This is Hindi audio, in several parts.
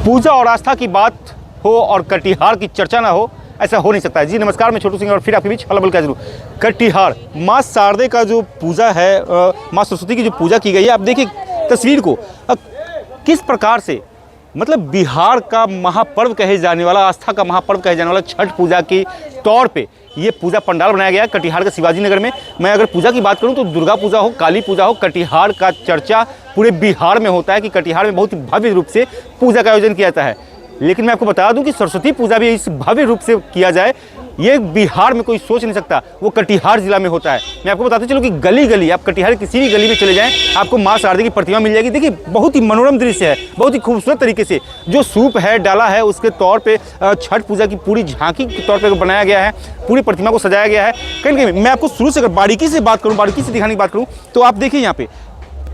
पूजा और आस्था की बात हो और कटिहार की चर्चा ना हो, ऐसा हो नहीं सकता है। जी नमस्कार, मैं छोटू सिंह और फिर आपके बीच हलबल का जरूर। कटिहार माँ शारदे का जो पूजा है, माँ सरस्वती की जो पूजा की गई है, आप देखिए तस्वीर को किस प्रकार से, मतलब बिहार का महापर्व कहे जाने वाला, आस्था का महापर्व कहे जाने वाला छठ पूजा के तौर पे ये पूजा पंडाल बनाया गया है कटिहार के शिवाजी नगर में। मैं अगर पूजा की बात करूं तो दुर्गा पूजा हो, काली पूजा हो, कटिहार का चर्चा पूरे बिहार में होता है कि कटिहार में बहुत ही भव्य रूप से पूजा का आयोजन किया जाता है। लेकिन मैं आपको बता दूं कि सरस्वती पूजा भी इस भव्य रूप से किया जाए, ये बिहार में कोई सोच नहीं सकता, वो कटिहार जिला में होता है। मैं आपको बताते चलूँ कि गली गली, आप कटिहार किसी भी गली में चले जाएं, आपको माँ शारदे की प्रतिमा मिल जाएगी। देखिए बहुत ही मनोरम दृश्य है, बहुत ही खूबसूरत तरीके से जो सूप है, डाला है, उसके तौर पे छठ पूजा की पूरी झांकी के तौर पे बनाया गया है, पूरी प्रतिमा को सजाया गया है। कहीं ना कहीं मैं आपको शुरू से अगर बारीकी से बात करूँ, बारीकी से दिखाने की बात करूँ, तो आप देखिए यहाँ पे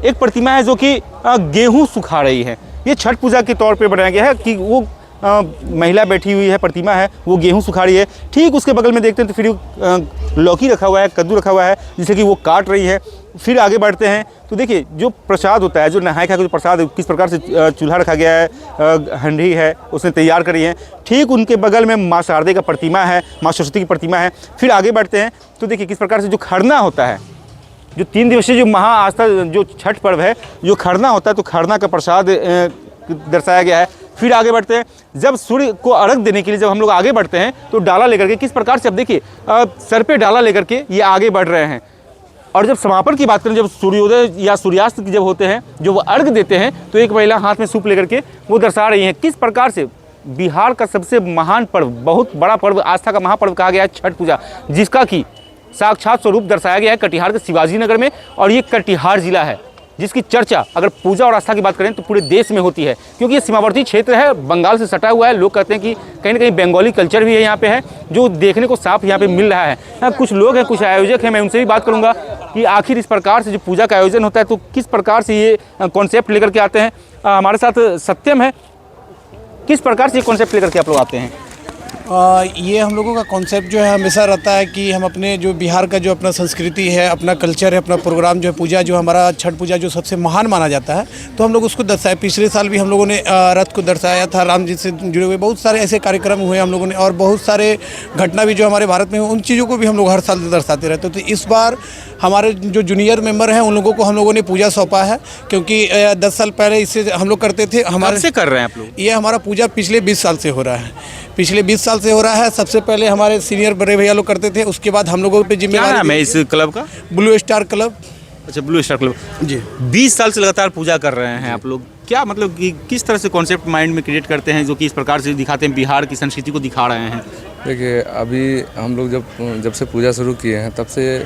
एक प्रतिमा है जो कि गेहूँ सुखा रही है। ये छठ पूजा के तौर पर बनाया गया है कि वो महिला बैठी हुई है, प्रतिमा है, वो गेहूं सुखा रही है। ठीक उसके बगल में देखते हैं तो फिर लौकी रखा हुआ है, कद्दू रखा हुआ है, जिसे कि वो काट रही है। फिर आगे बढ़ते हैं तो देखिए जो प्रसाद होता है, जो नहाए खाए का जो प्रसाद है, किस प्रकार से चूल्हा रखा गया है, हंडी है, उसने तैयार करी है। ठीक उनके बगल में माँ शारदे का प्रतिमा है, माँ सरस्वती की प्रतिमा है। फिर आगे बढ़ते हैं तो देखिए किस प्रकार से जो खरना होता है, जो 3 दिवसीय जो महा आस्था जो छठ पर्व है, जो खरना होता है, तो खरना का प्रसाद दर्शाया गया है। फिर आगे बढ़ते हैं, जब सूर्य को अर्घ देने के लिए जब हम लोग आगे बढ़ते हैं तो डाला लेकर के किस प्रकार से, अब देखिए सर पे डाला लेकर के ये आगे बढ़ रहे हैं। और जब समापन की बात करें, जब सूर्योदय या सूर्यास्त जब होते हैं, जो वो अर्घ देते हैं, तो एक महिला हाथ में सूप लेकर के वो दर्शा रही हैं किस प्रकार से बिहार का सबसे महान पर्व, बहुत बड़ा पर्व, आस्था का महापर्व कहा गया है छठ पूजा, जिसका कि साक्षात स्वरूप दर्शाया गया है कटिहार के शिवाजी नगर में। और ये कटिहार जिला है जिसकी चर्चा अगर पूजा और आस्था की बात करें तो पूरे देश में होती है, क्योंकि ये सीमावर्ती क्षेत्र है, बंगाल से सटा हुआ है। लोग कहते हैं कि कहीं ना कहीं बंगाली कल्चर भी है यहाँ पे है, जो देखने को साफ यहाँ पे मिल रहा है। कुछ लोग हैं, कुछ आयोजक हैं, मैं उनसे भी बात करूँगा कि आखिर इस प्रकार से जो पूजा का आयोजन होता है तो किस प्रकार से ये कॉन्सेप्ट लेकर के आते हैं। हमारे साथ सत्यम है, किस प्रकार से ये कॉन्सेप्ट लेकर के आप लोग आते हैं? ये हम लोगों का कॉन्सेप्ट जो है हमेशा रहता है कि हम अपने जो बिहार का जो अपना संस्कृति है, अपना कल्चर है, अपना प्रोग्राम जो है, पूजा जो हमारा छठ पूजा जो सबसे महान माना जाता है, तो हम लोग उसको दर्शाए। पिछले साल भी हम लोगों ने रथ को दर्शाया था, राम जी से जुड़े हुए बहुत सारे ऐसे कार्यक्रम हुए हम लोगों ने, और बहुत सारे घटना भी जो हमारे भारत में हुए, उन चीज़ों को भी हम लोग हर साल दर्शाते रहते हैं। तो इस बार हमारे जो जूनियर मेंबर हैं उन लोगों को हम लोगों ने पूजा सौंपा है, क्योंकि 10 साल पहले इससे हम लोग करते थे। हमारे से कर रहे हैं आप लोग? ये हमारा पूजा पिछले 20 साल से हो रहा है, पिछले 20 साल से हो रहा है। सबसे पहले हमारे सीनियर बड़े भैया लोग करते थे, उसके बाद हम लोगों पे जिम्मेदारी। क्या नाम है इस क्लब का? Blue star club. अच्छा, ब्लू स्टार क्लब जी। 20 साल से लगातार पूजा कर रहे हैं आप लोग। क्या मतलब कि किस तरह से कॉन्सेप्ट माइंड में क्रिएट करते हैं जो कि इस प्रकार से दिखाते हैं, बिहार की संस्कृति को दिखा रहे हैं? देखिए अभी हम लोग जब से पूजा शुरू किए हैं तब से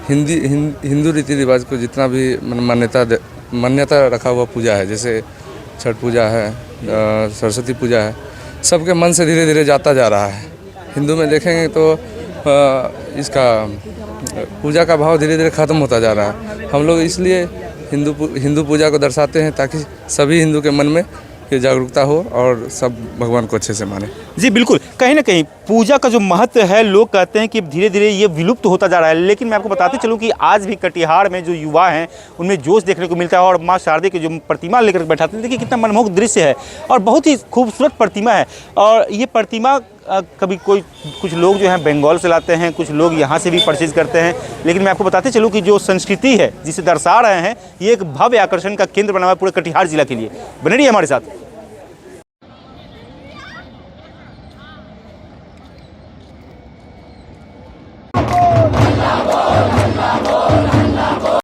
हिंदू रीति रिवाज को जितना भी मान्यता रखा हुआ पूजा है, जैसे छठ पूजा है, सरस्वती पूजा है, सबके मन से धीरे धीरे जाता जा रहा है। हिंदू में देखेंगे तो इसका पूजा का भाव धीरे धीरे ख़त्म होता जा रहा है। हम लोग इसलिए हिंदू पूजा को दर्शाते हैं ताकि सभी हिंदू के मन में ये जागरूकता हो और सब भगवान को अच्छे से माने। जी बिल्कुल, कहीं ना कहीं पूजा का जो महत्व है, लोग कहते हैं कि धीरे धीरे ये विलुप्त होता जा रहा है, लेकिन मैं आपको बताते चलूँ कि आज भी कटिहार में जो युवा हैं उनमें जोश देखने को मिलता है। और माँ शारदे की जो प्रतिमा लेकर बैठाते हैं, देखिए कितना मनमोहक दृश्य है और बहुत ही खूबसूरत प्रतिमा है। और ये प्रतिमा कभी कुछ लोग जो हैं बंगाल से लाते हैं, कुछ लोग यहाँ से भी परचेज करते हैं, लेकिन मैं आपको बताते चलूँ कि जो संस्कृति है जिसे दर्शा रहे हैं, ये एक भव्य आकर्षण का केंद्र बना हुआ है पूरे कटिहार जिला के लिए। बने रहिए हमारे साथ।